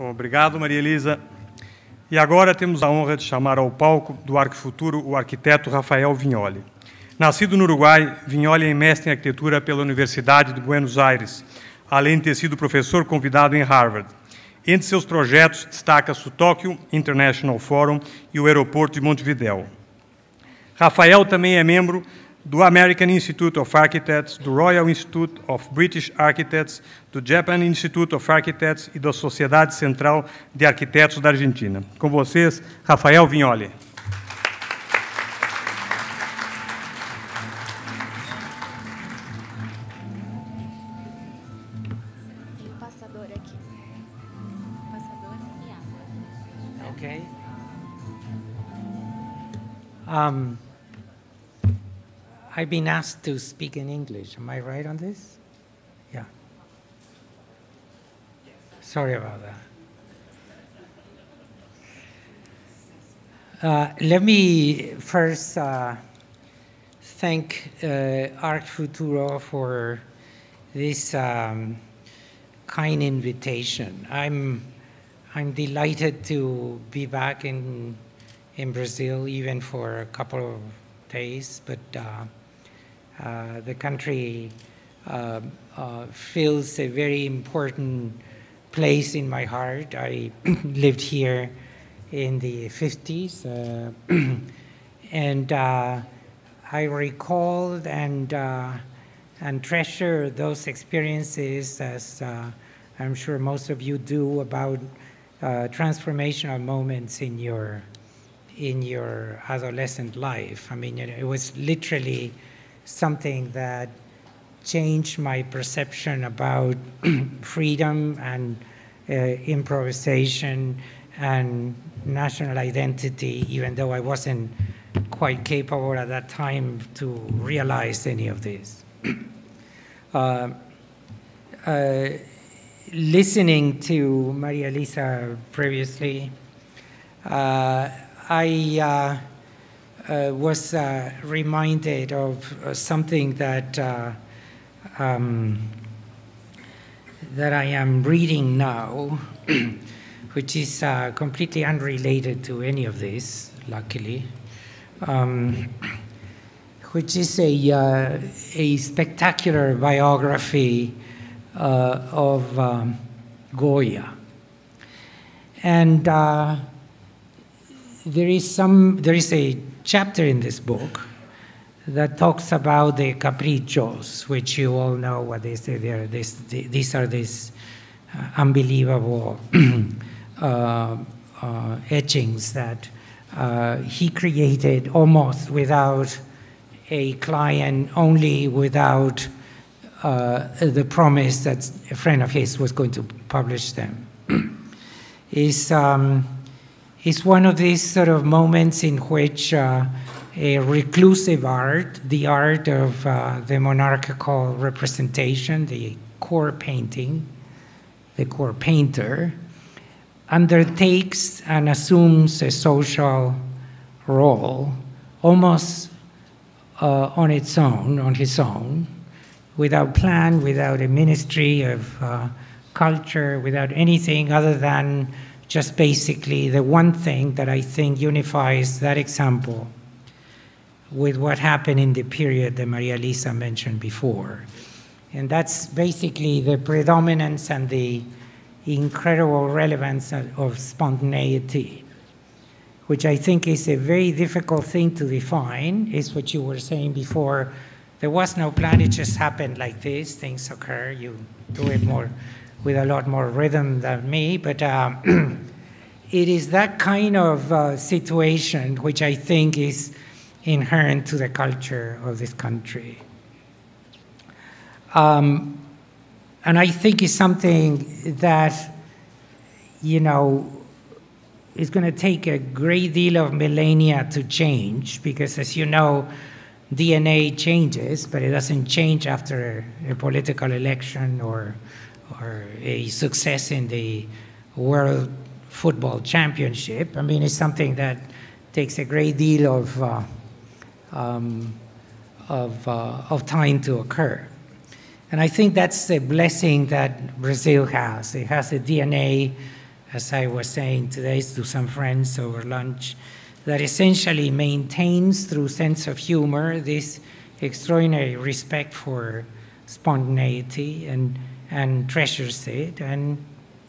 Obrigado, Maria Elisa. E agora temos a honra de chamar ao palco do Arq.Futuro o arquiteto Rafael Viñoly. Nascido no Uruguai, Viñoly é mestre em arquitetura pela Universidade de Buenos Aires, além de ter sido professor convidado em Harvard. Entre seus projetos, destaca-se o Tokyo International Forum e o aeroporto de Montevideo. Rafael também é membro do American Institute of Architects, do Royal Institute of British Architects, do Japan Institute of Architects e da Sociedade Central de Arquitetos da Argentina. Com vocês, Rafael Viñoly. Tem um passador aqui. Passador e água. Okay. I've been asked to speak in English. Am I right on this? Yeah. Sorry about that. Let me first thank Arq.Futuro for this kind invitation. I'm delighted to be back in Brazil, even for a couple of days, but the country fills a very important place in my heart. I lived here in the 50s, and I recalled and treasure those experiences, as I'm sure most of you do, about transformational moments in your adolescent life. I mean, it was literally something that changed my perception about freedom and improvisation and national identity, even though I wasn't quite capable at that time to realize any of this. Listening to Maria Elisa previously, I was reminded of something that that I am reading now, which is completely unrelated to any of this, luckily, which is a spectacular biography of Goya. And there is a chapter in this book that talks about the caprichos, which you all know what they say. These are these unbelievable etchings that he created almost without a client, only without the promise that a friend of his was going to publish them. Is one of these sort of moments in which a reclusive art, the art of the monarchical representation, the core painting, the core painter, undertakes and assumes a social role almost on its own, on his own, without plan, without a ministry of culture, without anything other than just basically the one thing that I think unifies that example with what happened in the period that Maria Elisa mentioned before. And that's basically the predominance and the incredible relevance of spontaneity, which I think is a very difficult thing to define, is what you were saying before. There was no plan, it just happened like this, things occur, you do it more with a lot more rhythm than me, but it is that kind of situation which I think is inherent to the culture of this country. And I think it's something that, you know, is going to take a great deal of millennia to change, because as you know, DNA changes, but it doesn't change after a political election or a success in the World Football Championship. I mean, it's something that takes a great deal of time to occur. And I think that's a blessing that Brazil has. It has a DNA as I was saying today to some friends over lunch, that essentially maintains through sense of humor this extraordinary respect for spontaneity and treasures it and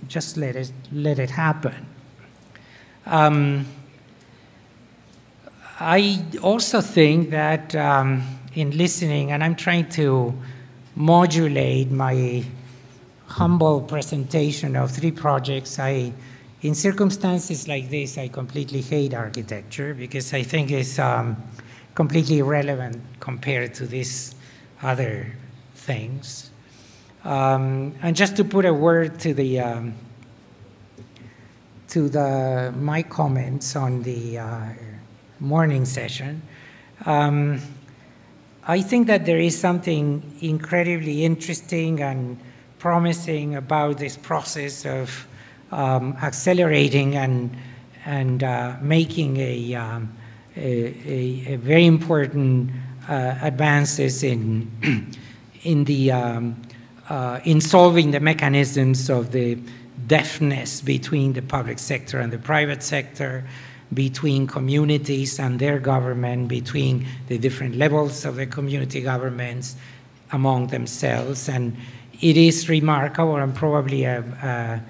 just let it happen. I also think that in listening, and I'm trying to modulate my humble presentation of 3 projects, in circumstances like this, I completely hate architecture because I think it's completely irrelevant compared to these other things. And just to put a word to my comments on the morning session, I think that there is something incredibly interesting and promising about this process of accelerating and making a very important advances in solving the mechanisms of the deafness between the public sector and the private sector, between communities and their government, between the different levels of the community governments among themselves. And it is remarkable and probably an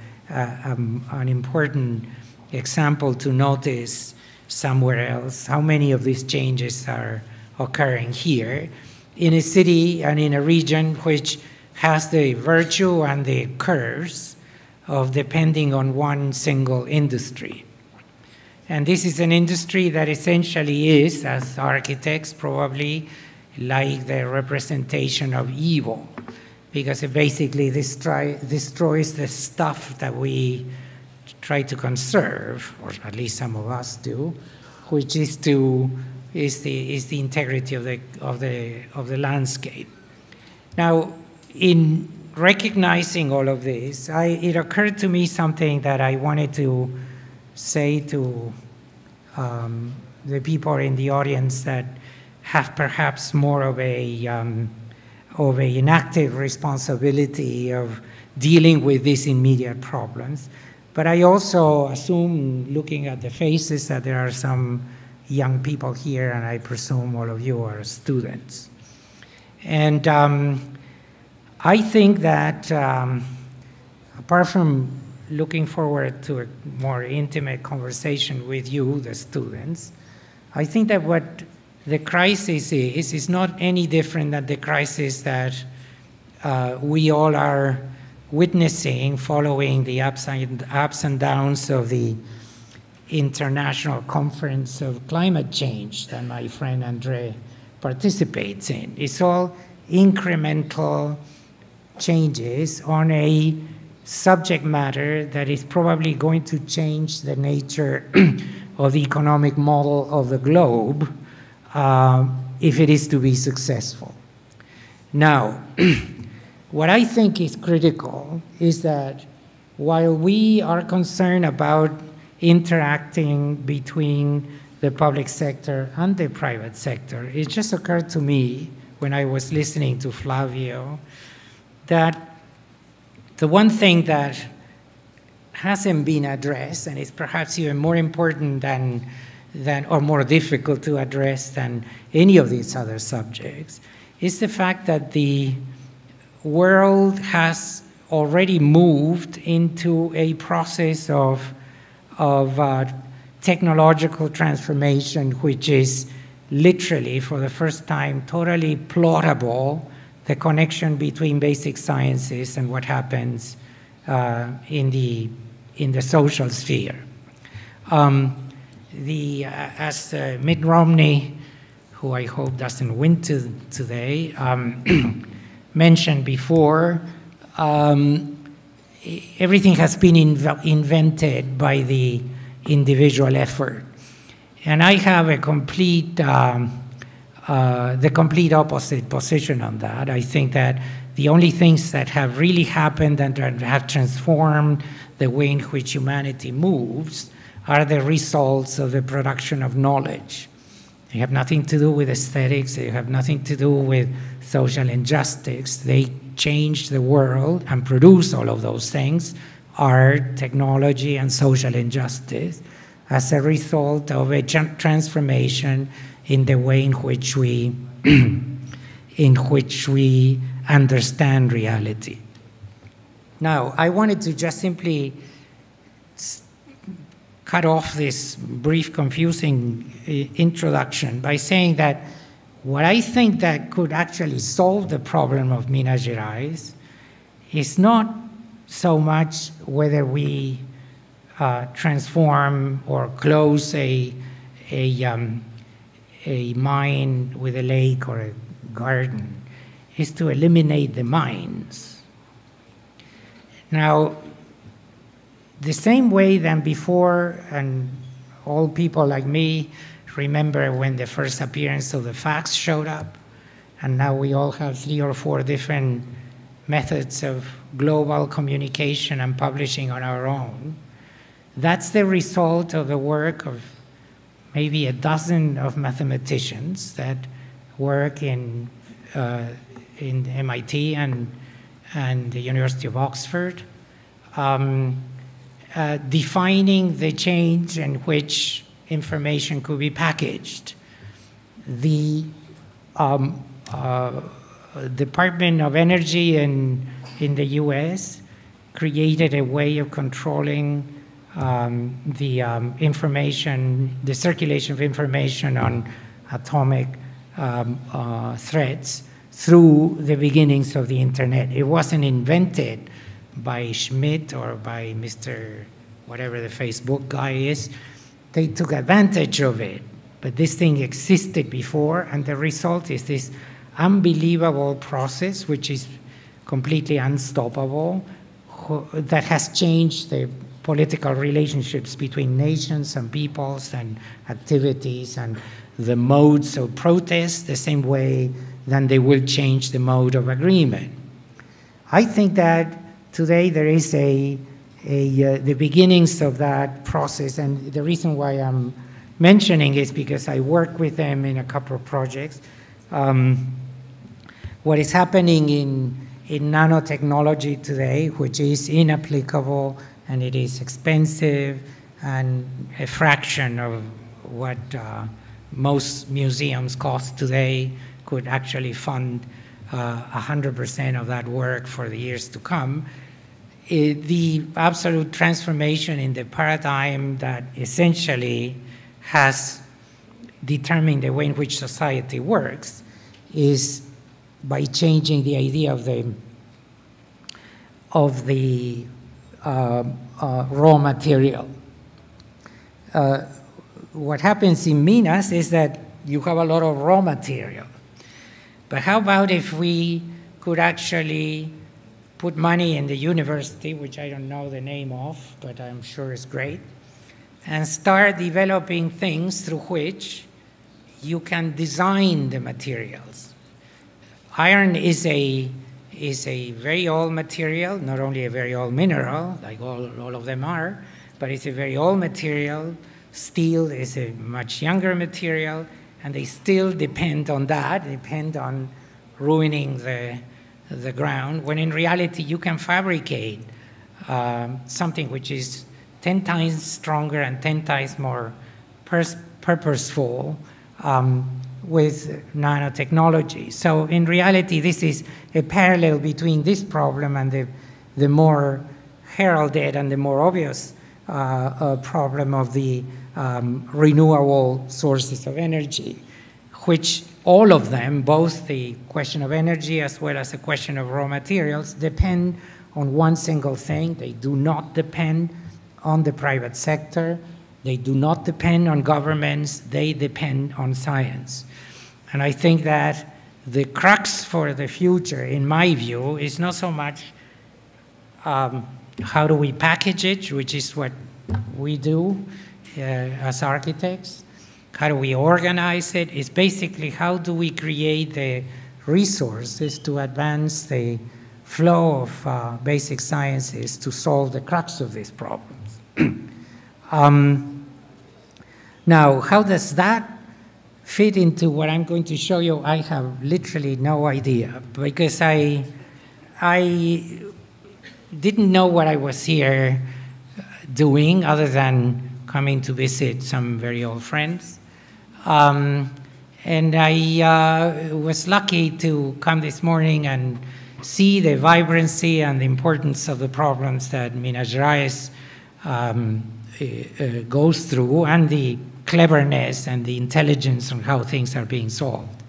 important example to notice somewhere else how many of these changes are occurring here in a city and in a region which has the virtue and the curse of depending on one single industry. And this is an industry that essentially is, as architects probably, like the representation of evil, because it basically destroys the stuff that we try to conserve, or at least some of us do, which is the integrity of the landscape. Now, in recognizing all of this, it occurred to me something that I wanted to say to the people in the audience that have perhaps more of an active responsibility of dealing with these immediate problems. But I also assume, looking at the faces, that there are some young people here, and I presume all of you are students. And I think that apart from looking forward to a more intimate conversation with you, the students, I think that what the crisis is not any different than the crisis that we all are witnessing following the ups and downs of the International Conference of Climate Change that my friend Andre participates in. It's all incremental changes on a subject matter that is probably going to change the nature of the economic model of the globe if it is to be successful. Now, what I think is critical is that while we are concerned about interacting between the public sector and the private sector, it just occurred to me when I was listening to Flavio that the one thing that hasn't been addressed, and is perhaps even more important than or more difficult to address than any of these other subjects, is the fact that the world has already moved into a process of technological transformation, which is literally, for the first time, totally plottable, the connection between basic sciences and what happens in the social sphere. As Mitt Romney, who I hope doesn't win today, mentioned before, everything has been invented by the individual effort. And I have a the complete opposite position on that. I think that the only things that have really happened and that have transformed the way in which humanity moves are the results of the production of knowledge. They have nothing to do with aesthetics. They have nothing to do with social injustice. They change the world and produce all of those things art, technology, and social injustice as a result of a transformation in the way in which we understand reality. Now, I wanted to just simply cut off this brief, confusing introduction by saying that what I think that could actually solve the problem of Minas Gerais is not so much whether we transform or close a mine with a lake or a garden, is to eliminate the mines. Now, the same way than before, and all people like me remember when the first appearance of the fax showed up, and now we all have 3 or 4 different methods of global communication and publishing on our own. That's the result of the work of maybe a dozen of mathematicians that work in MIT and the University of Oxford, defining the change in which information could be packaged. The Department of Energy in the US created a way of controlling the circulation of information on atomic threats through the beginnings of the internet. It wasn't invented by Schmidt or by Mr. whatever the Facebook guy is. They took advantage of it, but this thing existed before, and the result is this unbelievable process, which is completely unstoppable, that has changed the political relationships between nations and peoples and activities and the modes of protest the same way that they will change the mode of agreement. I think that today there is the beginnings of that process, and the reason why I'm mentioning is because I work with them in a couple of projects. What is happening in nanotechnology today, which is inapplicable and it is expensive and a fraction of what most museums cost today, could actually fund 100% of that work for the years to come. The absolute transformation in the paradigm that essentially has determined the way in which society works is by changing the idea of the raw material. What happens in Minas is that you have a lot of raw material. But how about if we could actually put money in the university, which I don't know the name of, but I'm sure it's great, and start developing things through which you can design the materials. Iron is a very old material, not only a very old mineral, like all of them are, but it's a very old material. Steel is a much younger material, and they still depend on that, depend on ruining the ground, when in reality you can fabricate something which is 10 times stronger and 10 times more purposeful with nanotechnology. So in reality, this is a parallel between this problem and the more heralded and the more obvious problem of the renewable sources of energy, which all of them, both the question of energy as well as the question of raw materials, depend on one single thing. They do not depend on the private sector. They do not depend on governments. They depend on science. And I think that the crux for the future, in my view, is not so much how do we package it, which is what we do as architects. How do we organize it? It's basically how do we create the resources to advance the flow of basic sciences to solve the crux of these problems. Now, how does that fit into what I'm going to show you? I have literally no idea, because I didn't know what I was here doing other than coming to visit some very old friends. And I was lucky to come this morning and see the vibrancy and the importance of the problems that Minas Gerais goes through, and the cleverness and the intelligence on how things are being solved.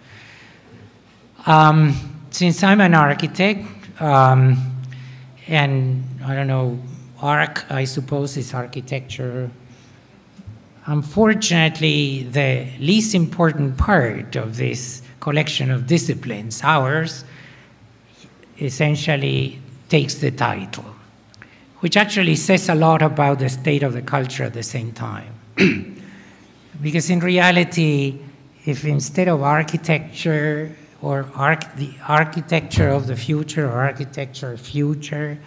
Since I'm an architect, and I don't know, Arq, I suppose, is architecture. Unfortunately, the least important part of this collection of disciplines, ours, essentially takes the title, which actually says a lot about the state of the culture at the same time. Because in reality, if instead of architecture or the architecture of the future or architecture future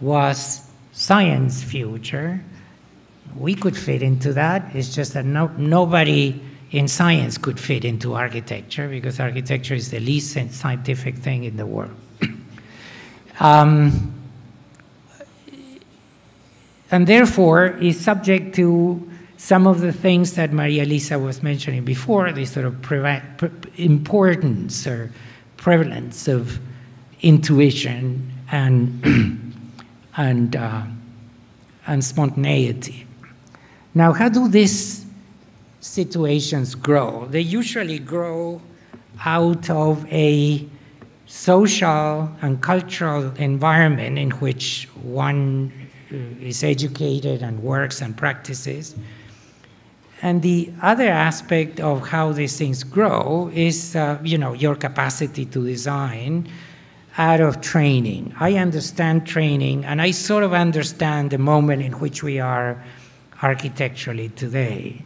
was science future, we could fit into that. It's just that nobody in science could fit into architecture, because architecture is the least scientific thing in the world. And therefore is subject to some of the things that Maria Elisa was mentioning before, the sort of importance or prevalence of intuition and spontaneity. Now, how do these situations grow? They usually grow out of a social and cultural environment in which one is educated and works and practices. And the other aspect of how these things grow is, your capacity to design out of training. I understand training, and I sort of understand the moment in which we are architecturally today.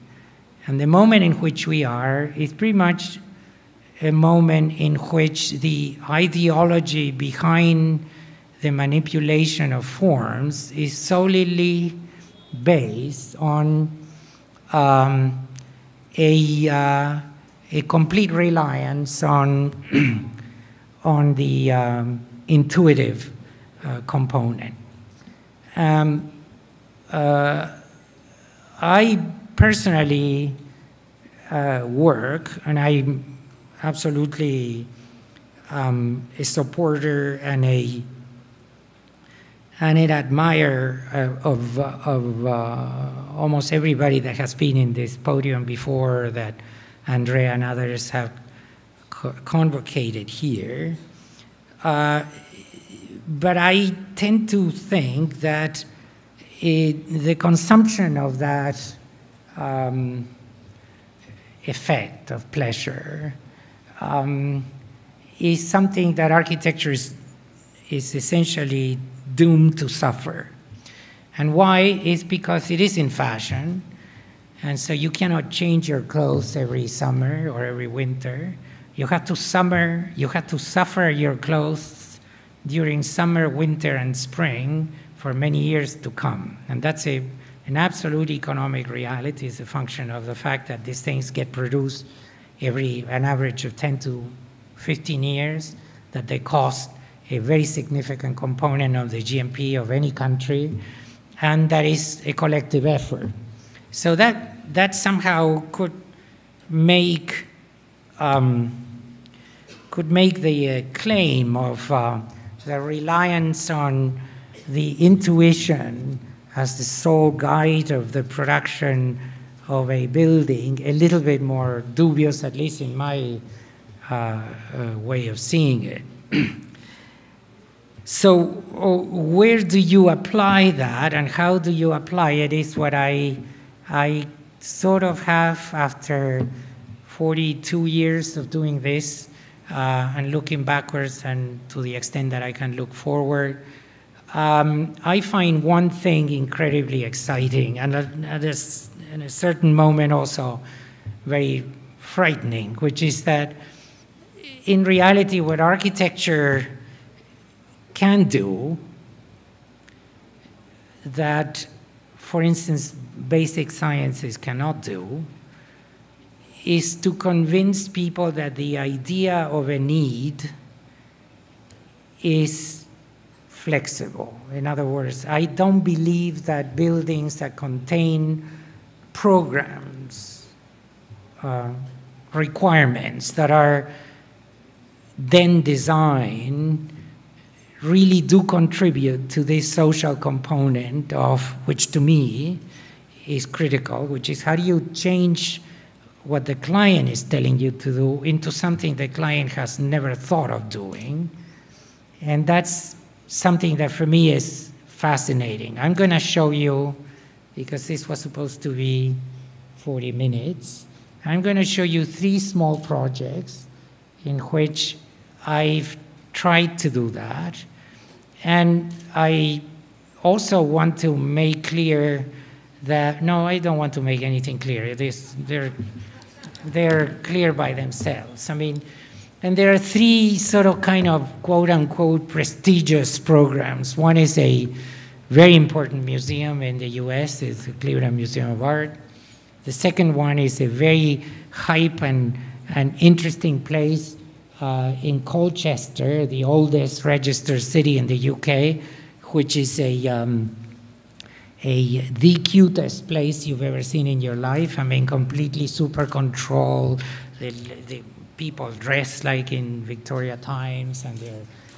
And the moment in which we are is pretty much a moment in which the ideology behind the manipulation of forms is solely based on a complete reliance on the intuitive component. I personally work, and I'm absolutely a supporter and an admirer of almost everybody that has been in this podium before, that Andrea and others have convocated here. But I tend to think that the consumption of that effect of pleasure is something that architecture is essentially doomed to suffer. And why? Is because it is in fashion, and so you cannot change your clothes every summer or every winter. You have to suffer your clothes during summer, winter, and spring for many years to come. And that's an absolute economic reality. It's a function of the fact that these things get produced an average of 10 to 15 years, that they cost a very significant component of the GNP of any country, and that is a collective effort. So that somehow could make the claim of the reliance on the intuition as the sole guide of the production of a building a little bit more dubious, at least in my way of seeing it. So where do you apply that, and how do you apply it is what I sort of have after 42 years of doing this, and looking backwards and to the extent that I can look forward. I find one thing incredibly exciting, and at a certain moment also very frightening, which is that in reality what architecture can do that, for instance, basic sciences cannot do, is to convince people that the idea of a need is flexible. In other words, I don't believe that buildings that contain programs, requirements that are then designed really do contribute to this social component of which to me is critical, which is how do you change what the client is telling you to do into something the client has never thought of doing. And that's something that for me is fascinating. I'm going to show you, because this was supposed to be 40 minutes, I'm going to show you 3 small projects in which I've tried to do that. And I also want to make clear that, no, I don't want to make anything clear. They're clear by themselves. I mean, and there are 3 sort of kind of quote-unquote prestigious programs. One is a very important museum in the US, it's the Cleveland Museum of Art. The second one is a very hype and interesting place in Colchester, the oldest registered city in the UK, which is the cutest place you've ever seen in your life. I mean, completely super controlled. The people dress like in Victoria times, and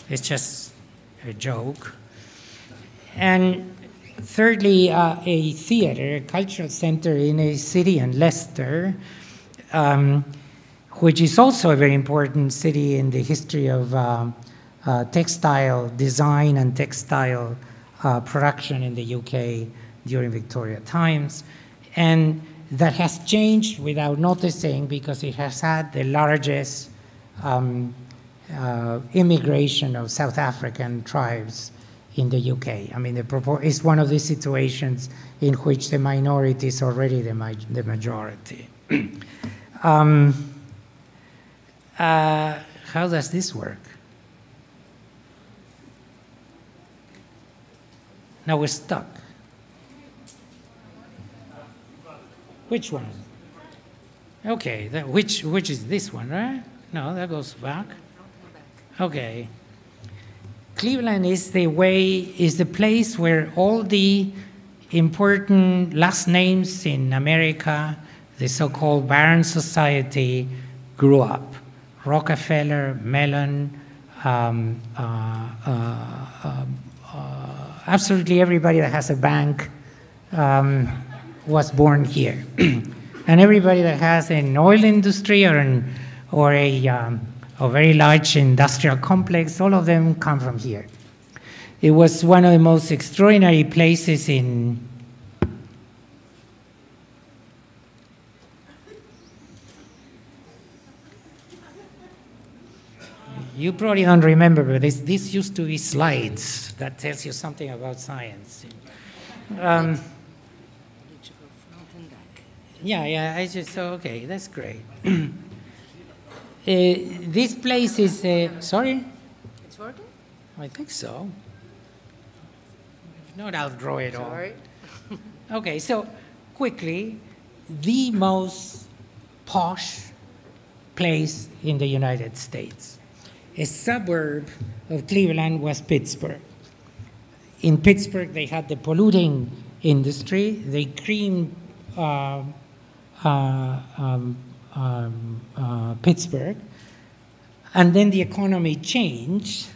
it's just a joke. And thirdly, a theater, a cultural center in a city in Leicester, which is also a very important city in the history of textile design and textile production in the UK during Victoria times, and that has changed without noticing because it has had the largest immigration of South African tribes in the UK. I mean, it's one of these situations in which the minority is already the majority. How does this work? Now we're stuck. Which one? Okay, which is this one, right? No, that goes back. Okay. Cleveland is the place where all the important last names in America, the so-called Barron Society, grew up. Rockefeller, Mellon, absolutely everybody that has a bank was born here. And everybody that has an oil industry or a very large industrial complex, all of them come from here. It was one of the most extraordinary places in you probably don't remember, but this used to be slides that tells you something about science. Yeah, I just, okay, that's great. This place is, sorry? It's working? I think so. If not, I'll draw it all. Sorry. Okay, so quickly, the most posh place in the United States. A suburb of Cleveland was Pittsburgh. In Pittsburgh, they had the polluting industry. They creamed Pittsburgh, and then the economy changed,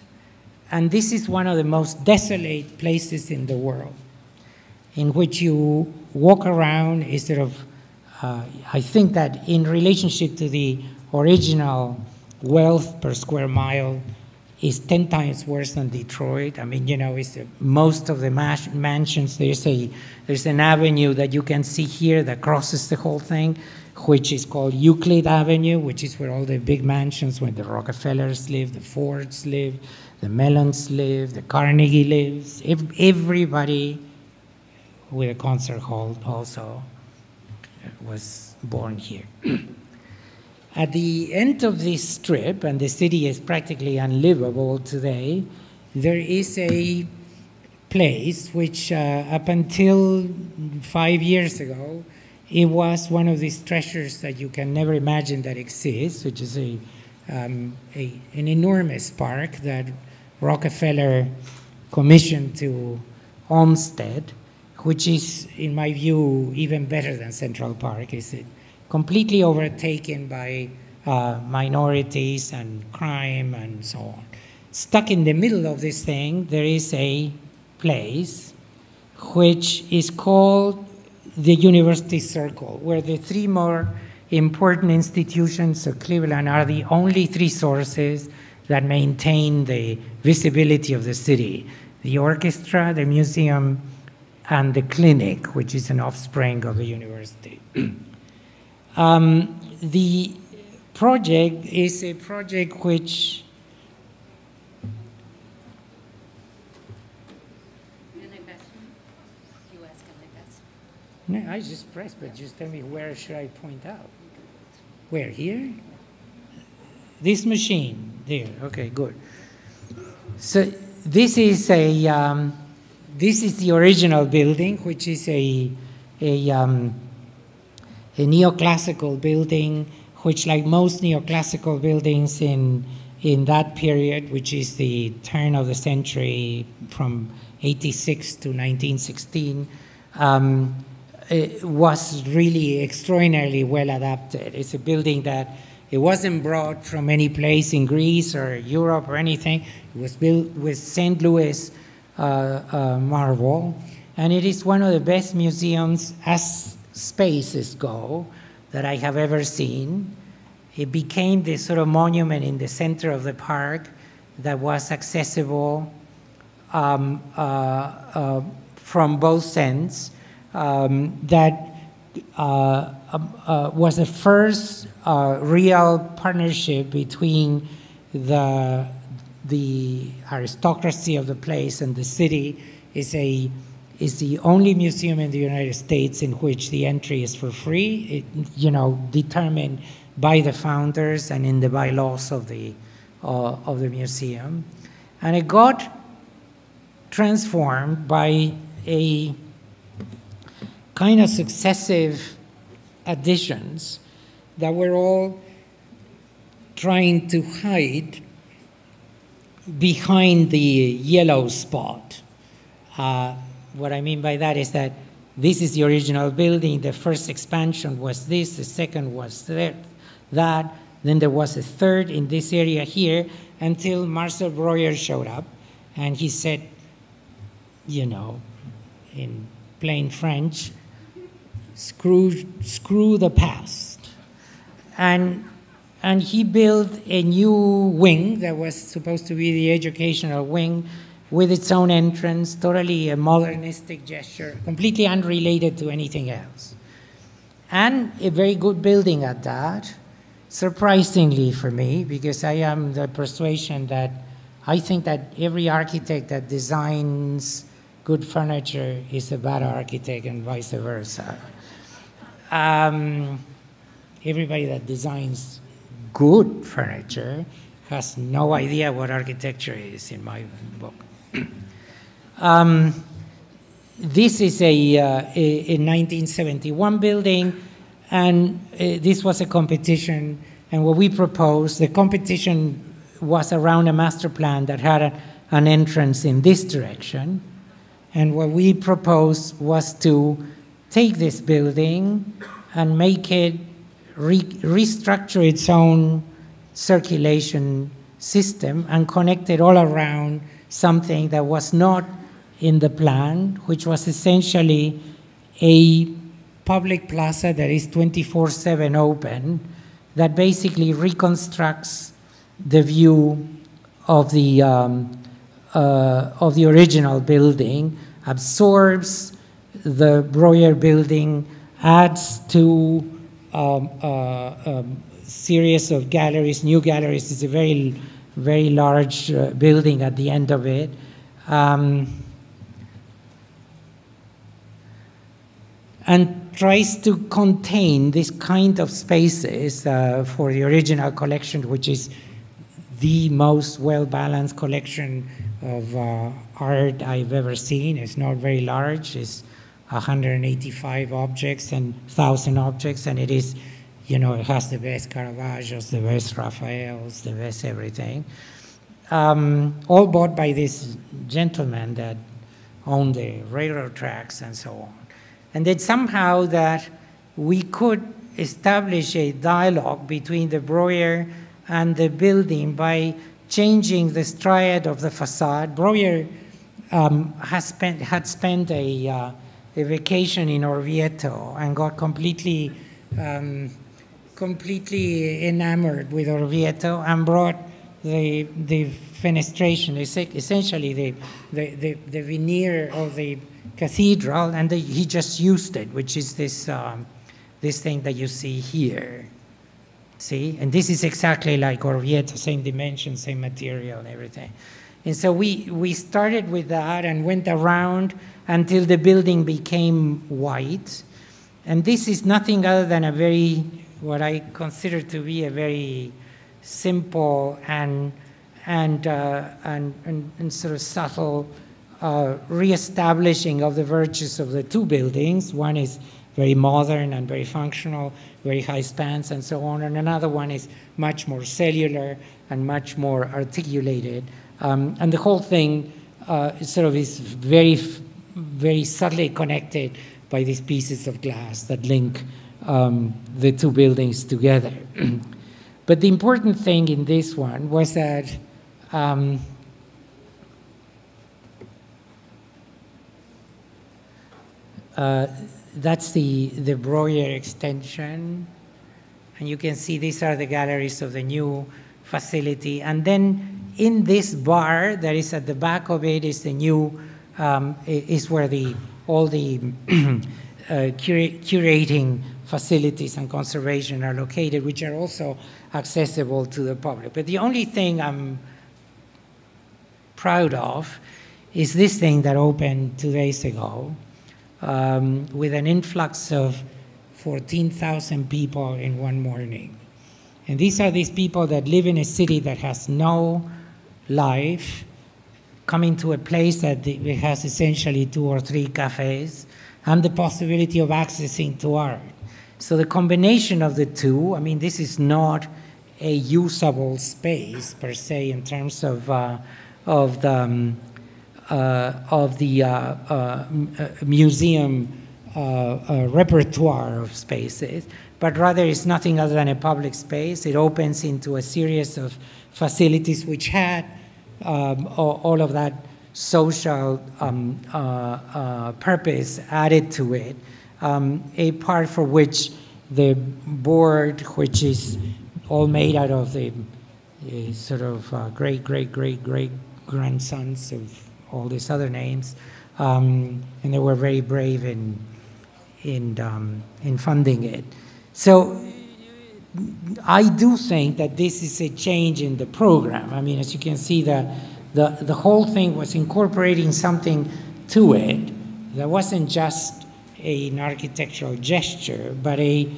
and this is one of the most desolate places in the world, in which you walk around instead of, I think that in relationship to the original wealth per square mile is 10 times worse than Detroit. I mean, you know, it's most of the mansions, there's an avenue that you can see here that crosses the whole thing, which is called Euclid Avenue, which is where all the big mansions, where the Rockefellers live, the Fords live, the Mellons live, the Carnegie lives, everybody with a concert hall also was born here. At the end of this strip, and the city is practically unlivable today, there is a place which up until 5 years ago, it was one of these treasures that you can never imagine that exists, which is an enormous park that Rockefeller commissioned to Olmsted, which is, in my view, even better than Central Park. It's completely overtaken by minorities and crime and so on. Stuck in the middle of this thing, there is a place which is called the University Circle, where the three more important institutions of Cleveland are the only three sources that maintain the visibility of the city: the orchestra, the museum, and the clinic, which is an offspring of the university. The project is a project which no, I just press, but just tell me where should I point out? Where, here? This machine, there, okay, good. So this is a, this is the original building, which is a neoclassical building, which, like most neoclassical buildings in that period, which is the turn of the century from 86 to 1916, it was really extraordinarily well adapted. It's a building that it wasn't brought from any place in Greece or Europe or anything. It was built with St. Louis marble, and it is one of the best museums as spaces go that I have ever seen. It became this sort of monument in the center of the park that was accessible from both ends. That was the first real partnership between the aristocracy of the place and the city. Is the only museum in the United States in which the entry is for free, determined by the founders and in the bylaws of the museum. And it got transformed by a kind of successive additions that were all trying to hide behind the yellow spot. What I mean by that is that this is the original building. The first expansion was this, the second was that, then there was a third in this area here until Marcel Breuer showed up and he said, in plain French, screw the past. And he built a new wing that was supposed to be the educational wing with its own entrance, totally a modernistic gesture, completely unrelated to anything else. And a very good building at that, surprisingly for me, because I am the persuasion that I think that every architect that designs good furniture is a bad architect and vice versa. Everybody that designs good furniture has no idea what architecture is, in my book. This is a 1971 building, and this was a competition, and what we proposed, the competition was around a master plan that had an entrance in this direction, and what we proposed was to take this building and make it restructure its own circulation system and connect it all around something that was not in the plan, which was essentially a public plaza that is 24/7 open, that basically reconstructs the view of the original building, absorbs the Breuer building, adds to series of galleries, new galleries. It's a very, very large building at the end of it. And tries to contain this kind of spaces for the original collection, which is the most well-balanced collection of art I've ever seen. It's not very large. It's 185 objects and 1,000 objects, and it is, it has the best Caravaggios, the best Rafaels, the best everything. all bought by this gentleman that owned the railroad tracks and so on. And then somehow that we could establish a dialogue between the Breuer and the building by changing the striate of the facade. Breuer had spent a vacation in Orvieto and got completely enamored with Orvieto and brought the fenestration, essentially the veneer of the cathedral, and he just used it, which is this this thing that you see here. See, and this is exactly like Orvieto, same dimension, same material, and everything. And so we started with that and went around until the building became white. And this is nothing other than a very, what I consider to be a very simple and sort of subtle reestablishing of the virtues of the two buildings. One is very modern and very functional, very high spans and so on, and another one is much more cellular and much more articulated. And the whole thing sort of is very subtly connected by these pieces of glass that link the two buildings together. But the important thing in this one was that that's the Breuer extension. And you can see these are the galleries of the new facility. And then in this bar that is at the back of it is the new, is where all the curating facilities and conservation are located, which are also accessible to the public. But the only thing I'm proud of is this thing that opened 2 days ago, with an influx of 14,000 people in one morning. And these are these people that live in a city that has no life, coming to a place that it has essentially 2 or 3 cafes, and the possibility of accessing to art. So the combination of the two, I mean, this is not a usable space per se in terms of the museum repertoire of spaces, but rather it's nothing other than a public space. It opens into a series of facilities which had all of that social purpose added to it, a part for which the board, which is all made out of the sort of great-great-great-great-grandsons of all these other names, and they were very brave in funding it. So I do think that this is a change in the program. I mean, as you can see, the whole thing was incorporating something to it that wasn't just an architectural gesture, but an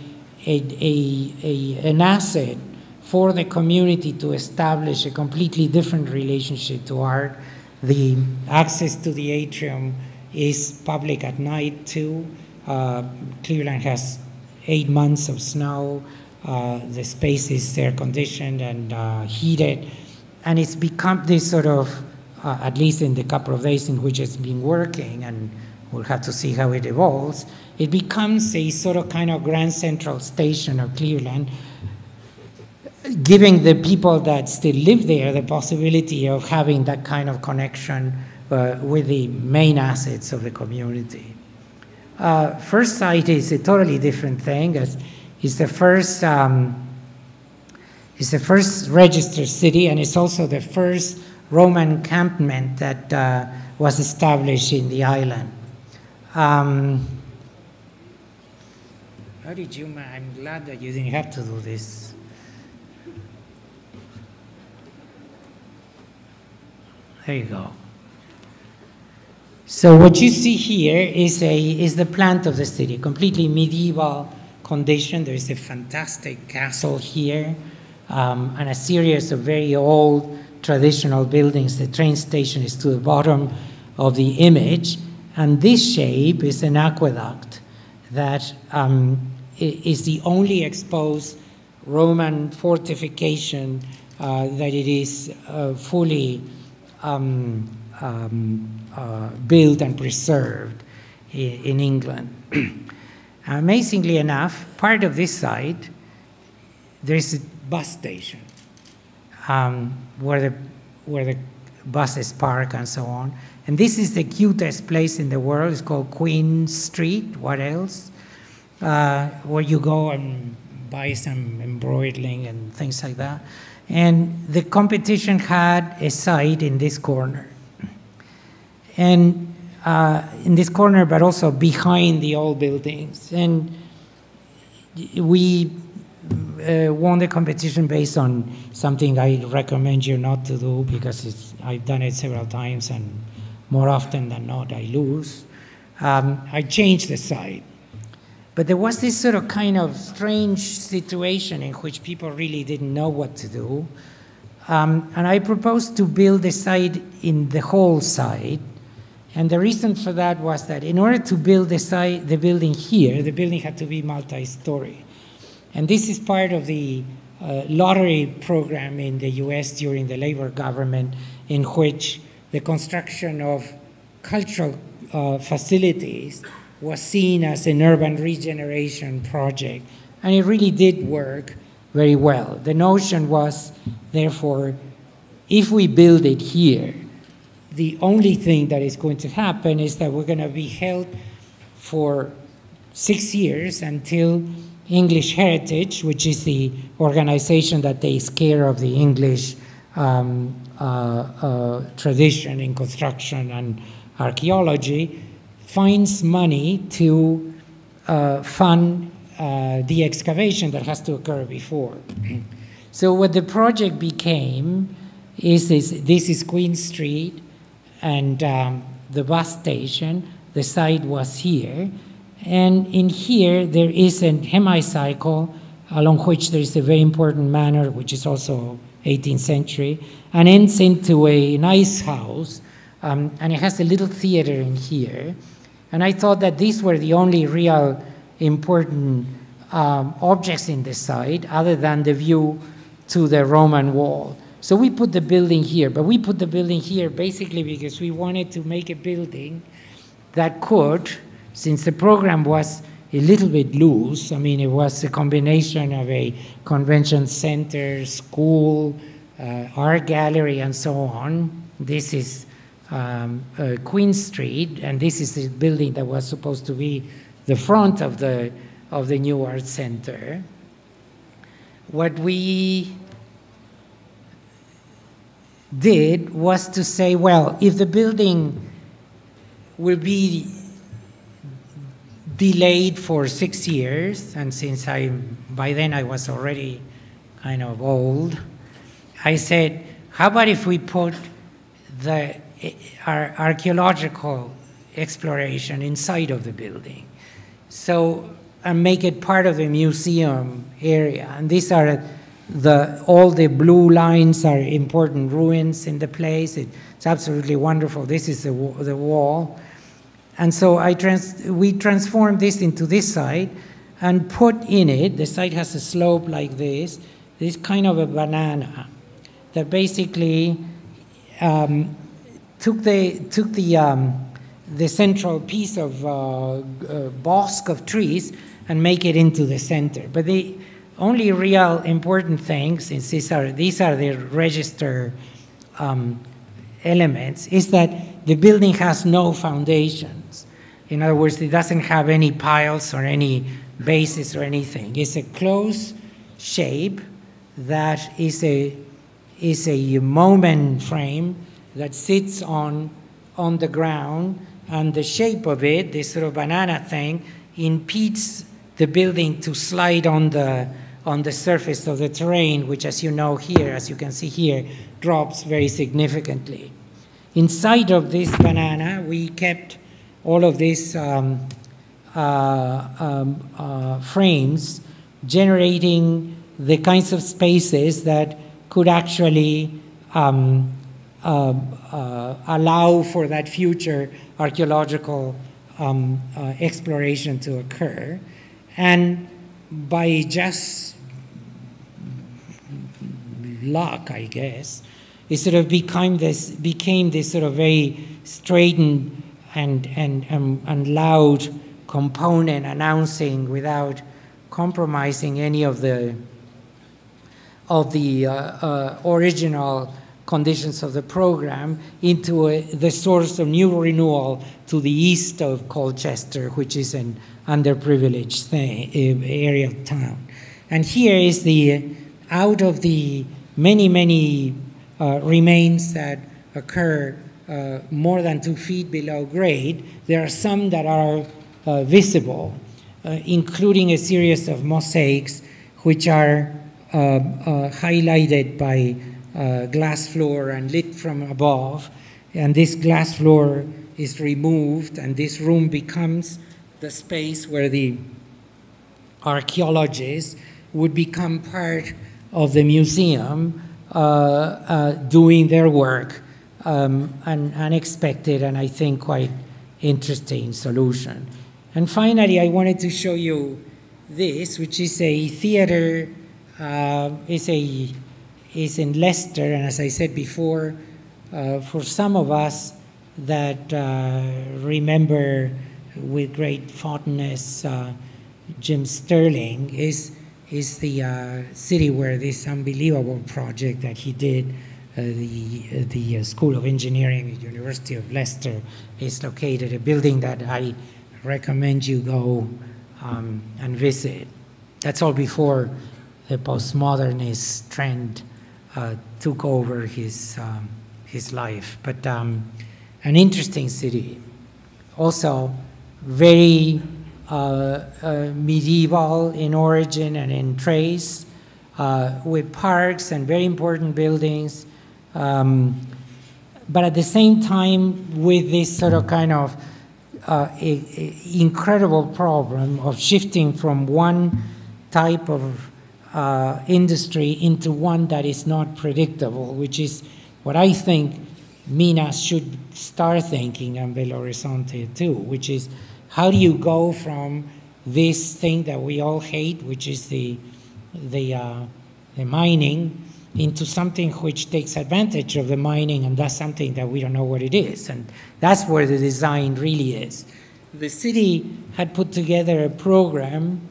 asset for the community to establish a completely different relationship to art. The access to the atrium is public at night too. Cleveland has 8 months of snow. The space is air conditioned and heated. And it's become this sort of, at least in the couple of days in which it's been working, and we'll have to see how it evolves, it becomes a sort of kind of Grand Central Station of Cleveland, giving the people that still live there the possibility of having that kind of connection with the main assets of the community. First Sight is a totally different thing. It's the first registered city, and it's also the first Roman encampment that was established in the island. How did you? I'm glad that you didn't have to do this. There you go. So what you see here is the plant of the city, completely medieval condition. There is a fantastic castle here, and a series of very old traditional buildings. The train station is to the bottom of the image, and this shape is an aqueduct that is the only exposed Roman fortification that it is fully built and preserved in England. Amazingly enough, part of this site, there's a bus station where the buses park and so on. And this is the cutest place in the world. It's called Queen Street. What else? Where you go and buy some embroidering and things like that. And the competition had a site in this corner. And in this corner, but also behind the old buildings. And we won the competition based on something I recommend you not to do, because I've done it several times, and more often than not, I lose. I changed the site. But there was this sort of kind of strange situation in which people really didn't know what to do. And I proposed to build the site in the whole site. And the reason for that was that in order to build the building here, the building had to be multi-story. And this is part of the lottery program in the US during the Labor government, in which the construction of cultural facilities was seen as an urban regeneration project. And it really did work very well. The notion was, therefore, if we build it here, the only thing that is going to happen is that we're going to be held for 6 years until English Heritage, which is the organization that takes care of the English tradition in construction and archaeology, finds money to fund the excavation that has to occur before. So what the project became is this is Queen Street, and the bus station. The site was here. And in here, there is a hemicycle along which there is a very important manor, which is also 18th century, and ends into a nice house. And it has a little theater in here. And I thought that these were the only real important objects in the site, other than the view to the Roman wall. So we put the building here, but we put the building here basically because we wanted to make a building that could, since the program was a little bit loose, I mean, it was a combination of a convention center, school, art gallery, and so on. This is Queen Street, and this is the building that was supposed to be the front of the new art center. What we did was to say, well, if the building will be delayed for 6 years, and since by then I was already kind of old, I said, how about if we put our archaeological exploration inside of the building? So, and make it part of the museum area. And these are all the blue lines are important ruins in the place. It's absolutely wonderful. This is the wall. And so we transformed this into this site and put in it, the site has a slope like this kind of a banana that basically took the central piece of bosque of trees and make it into the center. But the only real important thing, since these are the register elements, is that the building has no foundations. In other words, it doesn't have any piles or any bases or anything. It's a closed shape that is a moment frame that sits on the ground, and the shape of it, this sort of banana thing, impedes the building to slide on the surface of the terrain, which, as you know here, as you can see here, drops very significantly. Inside of this banana, we kept all of these frames, generating the kinds of spaces that could actually allow for that future archaeological exploration to occur. And by just luck, I guess, it sort of became this sort of very straitened and loud component, announcing without compromising any of the original conditions of the program, into the source of new renewal to the east of Colchester, which is an underprivileged area of town. And here is out of the many remains that occur more than 2 feet below grade, there are some that are visible, including a series of mosaics which are highlighted by glass floor and lit from above. And this glass floor is removed, and this room becomes the space where the archaeologists would become part of the museum, doing their work, an unexpected and I think quite interesting solution. And finally, I wanted to show you this, which is a theater, is in Leicester, and as I said before, for some of us that remember with great fondness Jim Sterling, is the city where this unbelievable project that he did, the School of Engineering at the University of Leicester, is located, a building that I recommend you go and visit. That's all before the postmodernist trend took over his life. But an interesting city. Also very medieval in origin and in trace, with parks and very important buildings, but at the same time with this sort of kind of incredible problem of shifting from one type of industry into one that is not predictable, which is what I think Minas should start thinking, and Belo Horizonte too, which is how do you go from this thing that we all hate, which is the mining, into something which takes advantage of the mining and does something that we don't know what it is. And that's where the design really is. The city had put together a program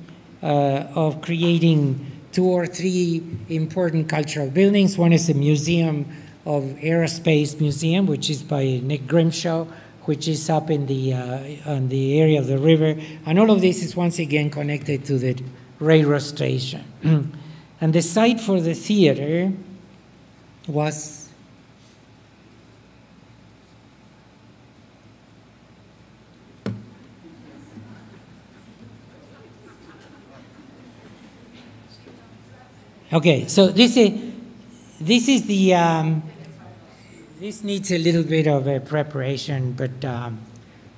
of creating 2 or 3 important cultural buildings. One is a museum of Aerospace Museum, which is by Nick Grimshaw, which is up in the area of the river. And all of this is once again connected to the railroad station. And the site for the theater was okay. So this is the this needs a little bit of a preparation, but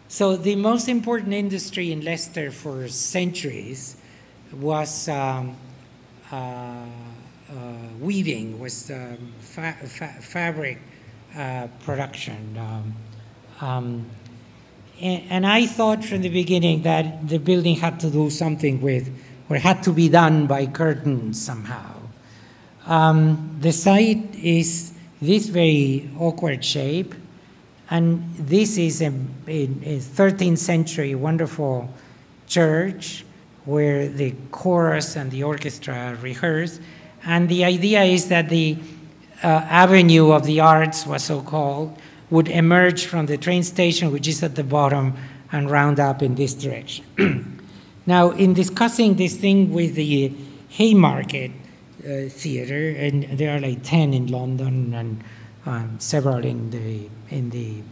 so the most important industry in Leicester for centuries was weaving, was fabric production. And I thought from the beginning that the building had to do something with, or had to be done by curtains somehow. The site is this very awkward shape, and this is a 13th century wonderful church where the chorus and the orchestra rehearse. And the idea is that the Avenue of the Arts, was so called, would emerge from the train station, which is at the bottom, and round up in this direction. Now, in discussing this thing with the Haymarket Theatre, and there are like 10 in London and several in the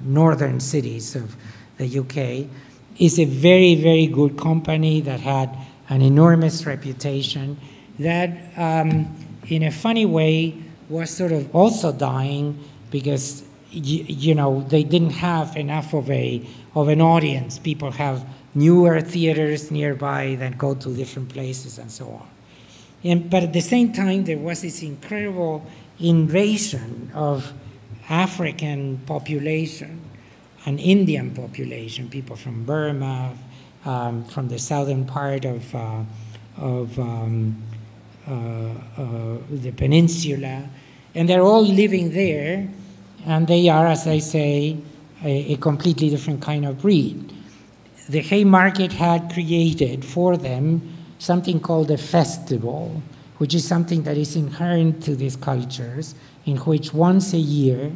northern cities of the UK, is a very, very good company that had an enormous reputation that, in a funny way, was sort of also dying because, you know, they didn't have enough of an audience. People have newer theaters nearby that go to different places and so on. But at the same time, there was this incredible invasion of African population, an Indian population, people from Burma, from the southern part of the peninsula, and they're all living there, and they are, as I say, a completely different kind of breed. The Haymarket had created for them something called a festival, which is something that is inherent to these cultures, in which once a year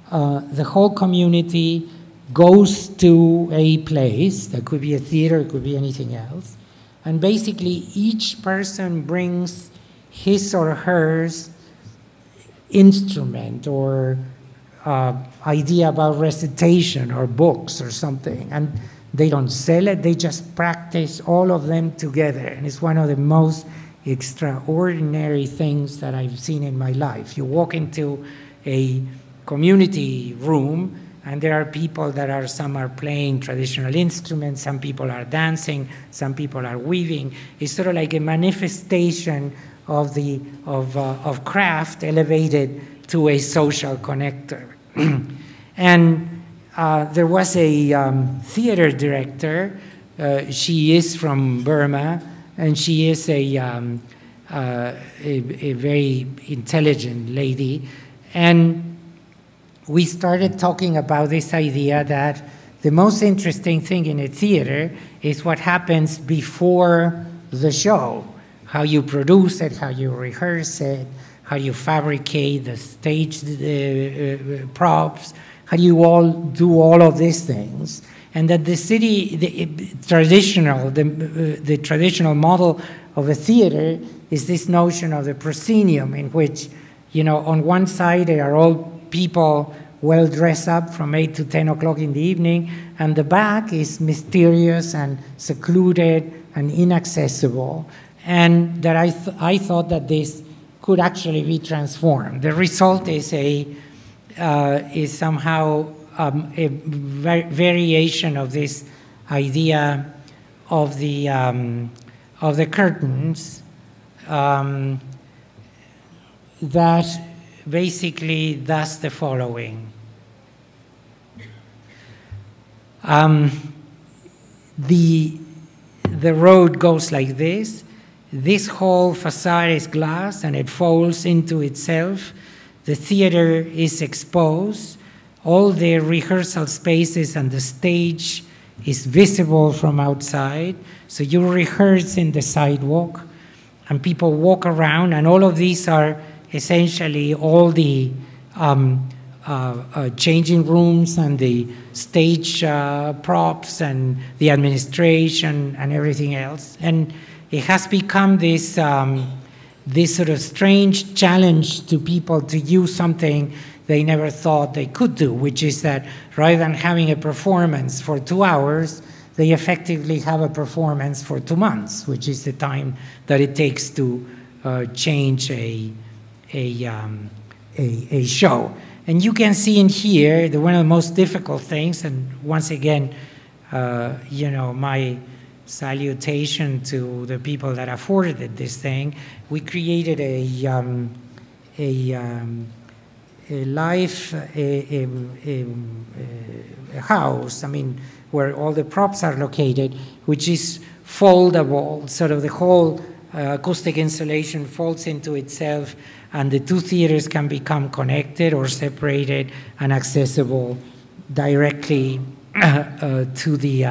the whole community goes to a place, that could be a theater, it could be anything else, and basically each person brings his or hers instrument or idea about recitation or books or something, and they don't sell it, they just practice all of them together, and it's one of the most extraordinary things that I've seen in my life. You walk into a community room, and there are people that are, some are playing traditional instruments, some people are dancing, some people are weaving. It's sort of like a manifestation of craft elevated to a social connector. And there was a theater director. She is from Burma, and she is a very intelligent lady. And we started talking about this idea that the most interesting thing in a theater is what happens before the show, how you produce it, how you rehearse it, how you fabricate the stage props, how you all do all of these things. And that the city, the traditional model of a theater is this notion of the proscenium, in which, you know, on one side there are all people well dressed up from 8 to 10 o'clock in the evening, and the back is mysterious and secluded and inaccessible, and that I thought that this could actually be transformed. The result is somehow a variation of this idea of the curtains that basically does the following. The road goes like this. This whole facade is glass and it folds into itself. The theater is exposed. All the rehearsal spaces and the stage is visible from outside. So you rehearse in the sidewalk and people walk around, and all of these are essentially all the changing rooms and the stage props and the administration and everything else. And it has become this, this sort of strange challenge to people to use something they never thought they could do, which is that rather than having a performance for 2 hours, they effectively have a performance for 2 months, which is the time that it takes to change a show. And you can see in here one of the most difficult things, and once again, you know, my salutation to the people that afforded this thing. We created a house, I mean, where all the props are located, which is foldable, sort of the whole acoustic insulation folds into itself, and the two theaters can become connected or separated and accessible directly to the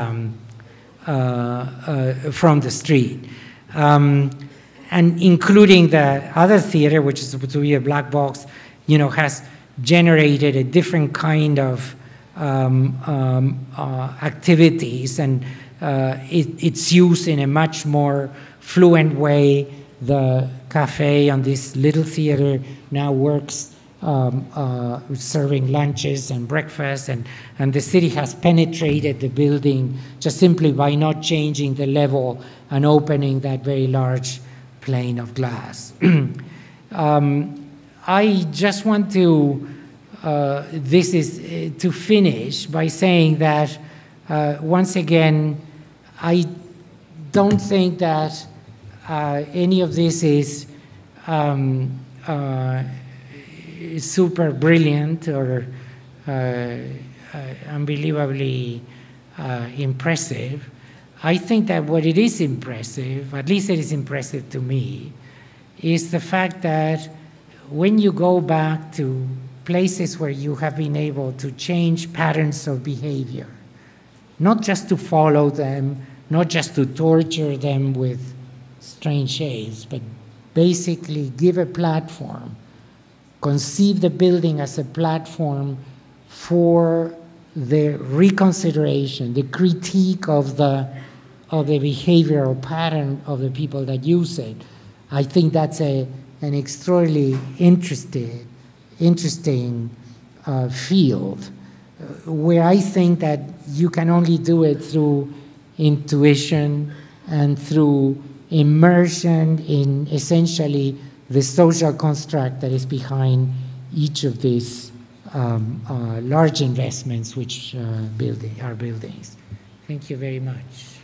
from the street. And including the other theater, which is supposed to be a black box, you know, has generated a different kind of activities, and it's used in a much more fluent way. The cafe on this little theater now works serving lunches and breakfast, and the city has penetrated the building just simply by not changing the level and opening that very large pane of glass. I just want to, to finish by saying that, once again, I don't think that any of this is super brilliant or unbelievably impressive. I think that what it is impressive, at least it is impressive to me, is the fact that when you go back to places where you have been able to change patterns of behavior, not just to follow them, not just to torture them with strange shades, but basically give a platform, conceive the building as a platform for the reconsideration, the critique of the behavioral pattern of the people that use it. I think that's an extraordinarily interesting field, where I think that you can only do it through intuition and through immersion in essentially the social construct that is behind each of these large investments which are buildings. Thank you very much.